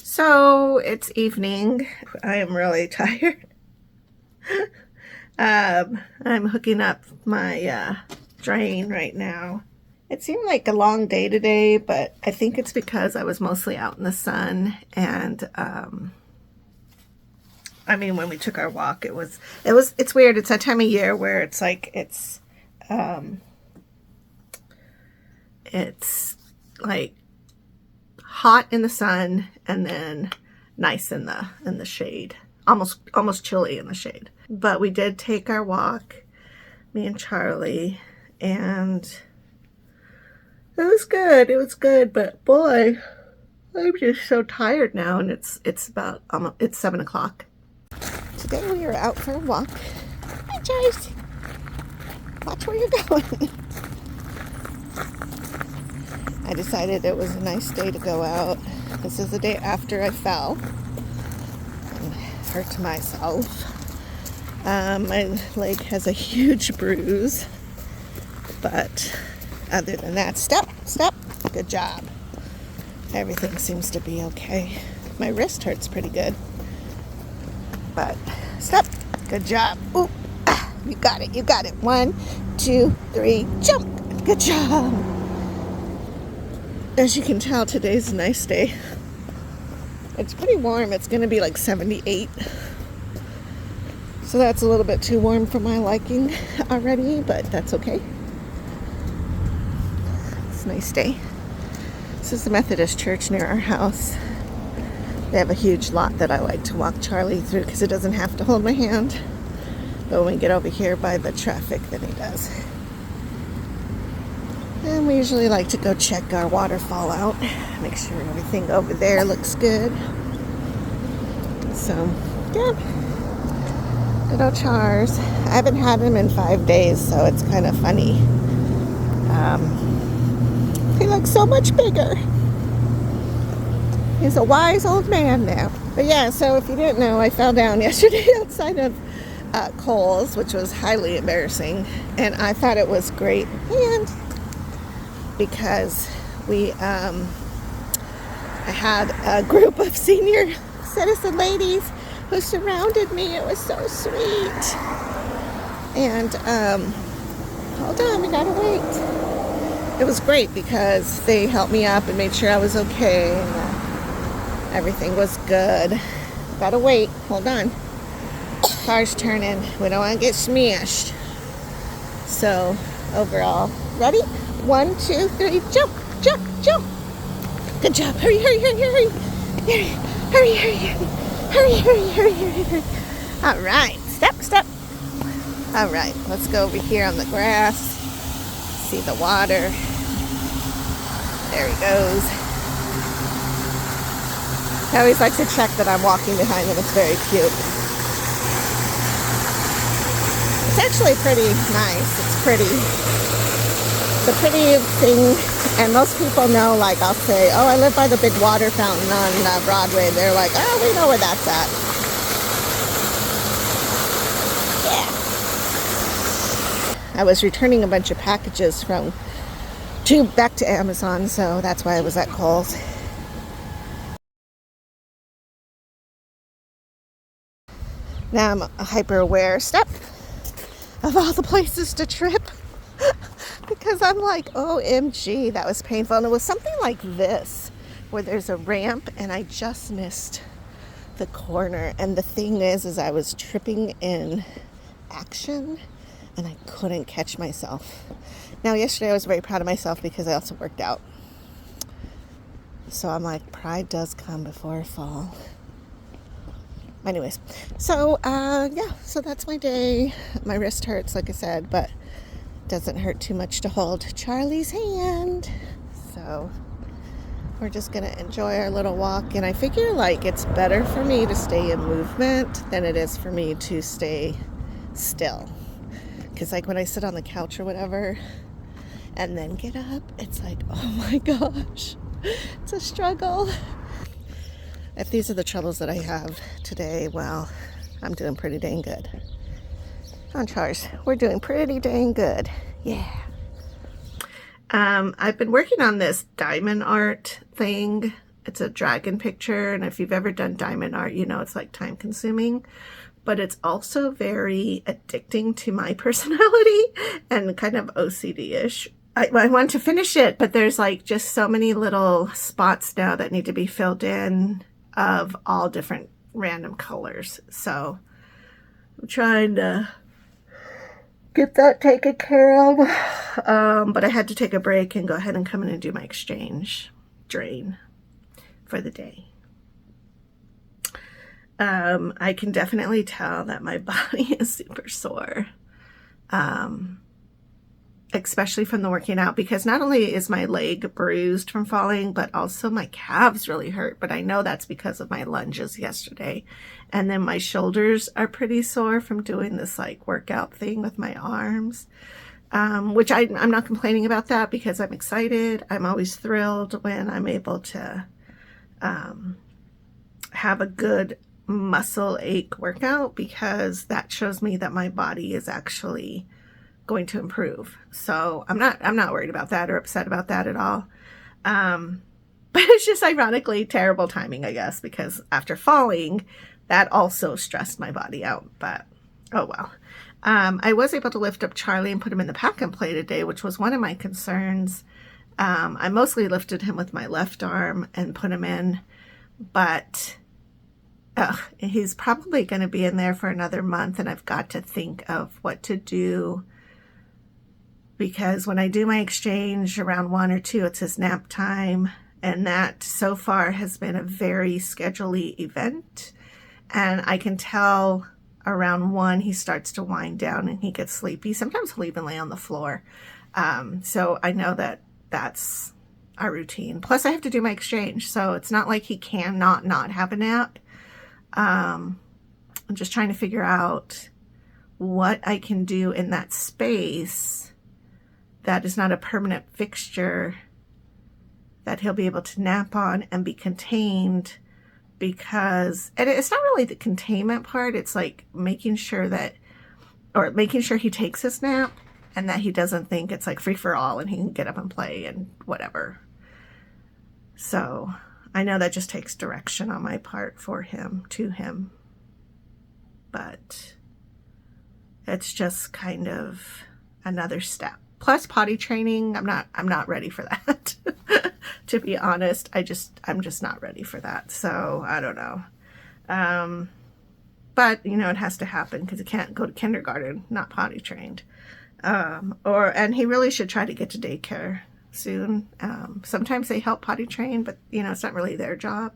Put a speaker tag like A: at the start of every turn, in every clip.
A: So it's evening. I am really tired. I'm hooking up my drain right now. It seemed like a long day today, but I think it's because I was mostly out in the sun. And I mean, when we took our walk, it's weird. It's that time of year where it's like it's like hot in the sun and then nice in the shade, almost chilly in the shade. But we did take our walk, me and Charlie, and it was good, but boy, I'm just so tired now. And it's about it's 7 o'clock. Today we are out for a walk. Hi, Joyce. Watch where you're going. I decided it was a nice day to go out. This is the day after I fell and hurt myself. My leg has a huge bruise, but other than that, step, good job. Everything seems to be okay. My wrist hurts pretty good, but step, good job. Ooh, you got it. 1, 2, 3, jump. Good job. As you can tell, today's a nice day. It's pretty warm. It's going to be like 78. So that's a little bit too warm for my liking already, but that's okay. It's a nice day. This is the Methodist church near our house. They have a huge lot that I like to walk Charlie through because it doesn't have to hold my hand. But when we get over here by the traffic, then he does. And we usually like to go check our waterfall out, make sure everything over there looks good. So, yeah. Good old Chars. I haven't had him in 5 days, so it's kind of funny. He looks so much bigger. He's a wise old man now. But yeah, so if you didn't know, I fell down yesterday outside of Kohl's, which was highly embarrassing. And I thought it was great. And because I had a group of senior citizen ladies who surrounded me. It was so sweet. And hold on, we gotta wait. It was great because they helped me up and made sure I was okay, and everything was good. Gotta wait. Hold on. Car's turning. We don't want to get smashed. So overall, ready? 1, 2, 3, jump. Good job. Hurry. Hurry. All right, step. All right, let's go over here on the grass. See the water. There he goes. I always like to check that I'm walking behind him. It's very cute. It's actually pretty nice. It's a pretty thing, and most people know, like, I'll say, oh, I live by the big water fountain on Broadway. They're like, oh, we know where that's at. Yeah. I was returning a bunch of packages back to Amazon, so that's why I was at Kohl's. Now I'm hyper aware, of all the places to trip. Because I'm like, OMG, that was painful. And it was something like this, where there's a ramp and I just missed the corner. And the thing is I was tripping in action and I couldn't catch myself. Now, yesterday I was very proud of myself because I also worked out. So I'm like, pride does come before a fall. Anyways, so so that's my day. My wrist hurts, like I said, but doesn't hurt too much to hold Charlie's hand. So we're just gonna enjoy our little walk, and I figure like it's better for me to stay in movement than it is for me to stay still, because like when I sit on the couch or whatever and then get up, it's like, oh my gosh, it's a struggle. If these are the troubles that I have today, well, I'm doing pretty dang good. On Chars, we're doing pretty dang good. Yeah. I've been working on this diamond art thing It's a dragon picture, and if you've ever done diamond art, you know it's like time consuming, but it's also very addicting to my personality and kind of OCD-ish. I want to finish it, but there's like just so many little spots now that need to be filled in of all different random colors. So I'm trying to get that taken care of. But I had to take a break and go ahead and come in and do my exchange drain for the day. I can definitely tell that my body is super sore. Especially from the working out, because not only is my leg bruised from falling, but also my calves really hurt. But I know that's because of my lunges yesterday. And then my shoulders are pretty sore from doing this like workout thing with my arms, which I'm not complaining about that because I'm excited. I'm always thrilled when I'm able to have a good muscle ache workout, because that shows me that my body is actually going to improve. So I'm not worried about that or upset about that at all. But it's just ironically terrible timing, I guess, because after falling, that also stressed my body out. But oh well. I was able to lift up Charlie and put him in the pack and play today, which was one of my concerns. I mostly lifted him with my left arm and put him in, but he's probably going to be in there for another month, and I've got to think of what to do. Because when I do my exchange around 1 or 2, it's his nap time. And that so far has been a very schedule-y event. And I can tell around 1, he starts to wind down and he gets sleepy. Sometimes he'll even lay on the floor. So I know that that's our routine. Plus I have to do my exchange. So it's not like he can not have a nap. I'm just trying to figure out what I can do in that space that is not a permanent fixture that he'll be able to nap on and be contained, because, and it's not really the containment part, it's like making sure he takes his nap and that he doesn't think it's like free for all and he can get up and play and whatever. So I know that just takes direction on my part for him, to him, but it's just kind of another step. Plus potty training, I'm not ready for that. To be honest, I'm just not ready for that. So I don't know. But you know, it has to happen because he can't go to kindergarten not potty trained. And he really should try to get to daycare soon. Sometimes they help potty train, but you know, it's not really their job.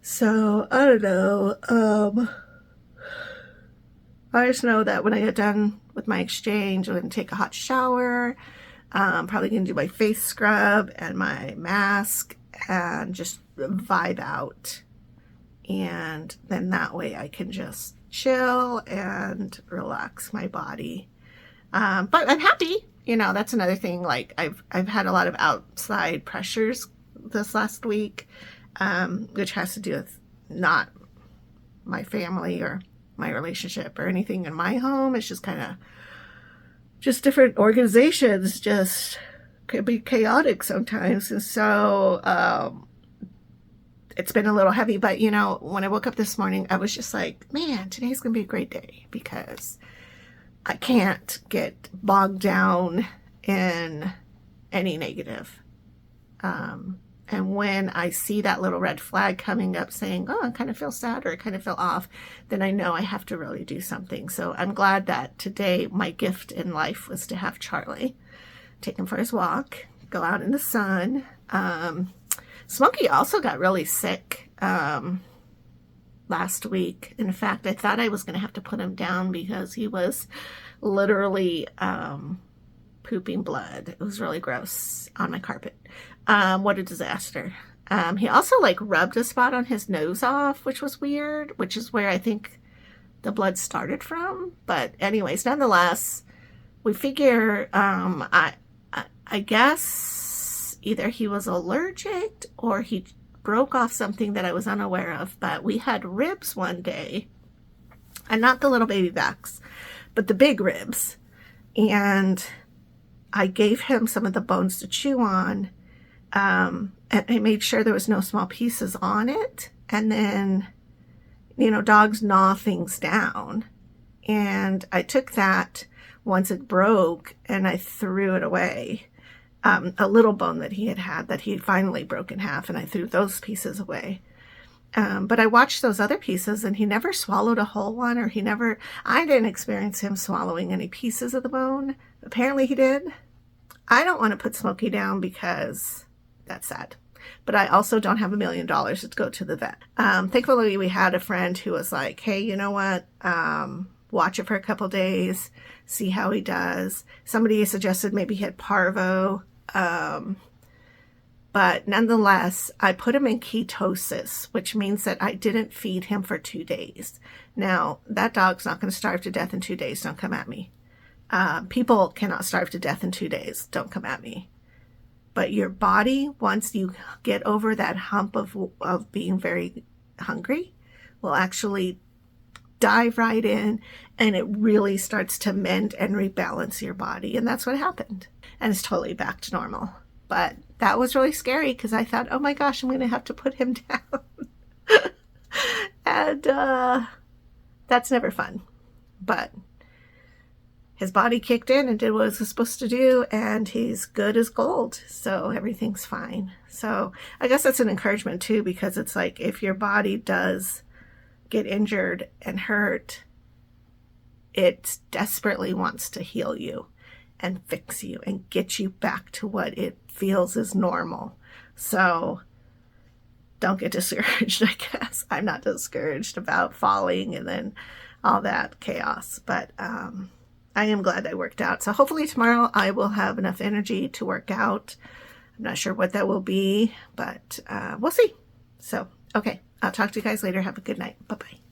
A: So I don't know. I just know that when I get done with my exchange, I'm going to take a hot shower. I'm probably going to do my face scrub and my mask and just vibe out. And then that way I can just chill and relax my body. But I'm happy. You know, that's another thing. Like I've had a lot of outside pressures this last week, which has to do with not my family or my relationship or anything in my home. It's just kind of just different organizations just can be chaotic sometimes. And so it's been a little heavy, but you know, when I woke up this morning, I was just like, man, today's gonna be a great day because I can't get bogged down in any negative. And when I see that little red flag coming up saying, oh, I kind of feel sad or I kind of feel off, then I know I have to really do something. So I'm glad that today my gift in life was to have Charlie, take him for his walk, go out in the sun. Smokey also got really sick last week. In fact, I thought I was going to have to put him down because he was literally pooping blood. It was really gross on my carpet. What a disaster. He also like rubbed a spot on his nose off, which was weird, which is where I think the blood started from. But anyways, nonetheless, we figure, I guess either he was allergic or he broke off something that I was unaware of. But we had ribs one day, and not the little baby backs, but the big ribs. And I gave him some of the bones to chew on. And I made sure there was no small pieces on it. And then, you know, dogs gnaw things down. And I took that once it broke and I threw it away. A little bone that he had that he had finally broken in half, and I threw those pieces away. But I watched those other pieces and he never swallowed a whole one, or I didn't experience him swallowing any pieces of the bone. Apparently he did. I don't want to put Smokey down because that's sad. But I also don't have $1 million to go to the vet. Thankfully we had a friend who was like, hey, you know what? Watch it for a couple days, see how he does. Somebody suggested maybe he had parvo. But nonetheless, I put him in ketosis, which means that I didn't feed him for 2 days. Now, that dog's not going to starve to death in 2 days. Don't come at me. People cannot starve to death in 2 days. Don't come at me. But your body, once you get over that hump of being very hungry, will actually dive right in, and it really starts to mend and rebalance your body. And that's what happened. And it's totally back to normal. But that was really scary because I thought, oh my gosh, I'm going to have to put him down. And that's never fun. But his body kicked in and did what it was supposed to do, and he's good as gold. So everything's fine. So I guess that's an encouragement too, because it's like if your body does get injured and hurt, it desperately wants to heal you and fix you and get you back to what it feels is normal. So don't get discouraged, I guess. I'm not discouraged about falling and then all that chaos, but I am glad I worked out. So hopefully tomorrow I will have enough energy to work out. I'm not sure what that will be, but we'll see. So, okay. I'll talk to you guys later. Have a good night. Bye-bye.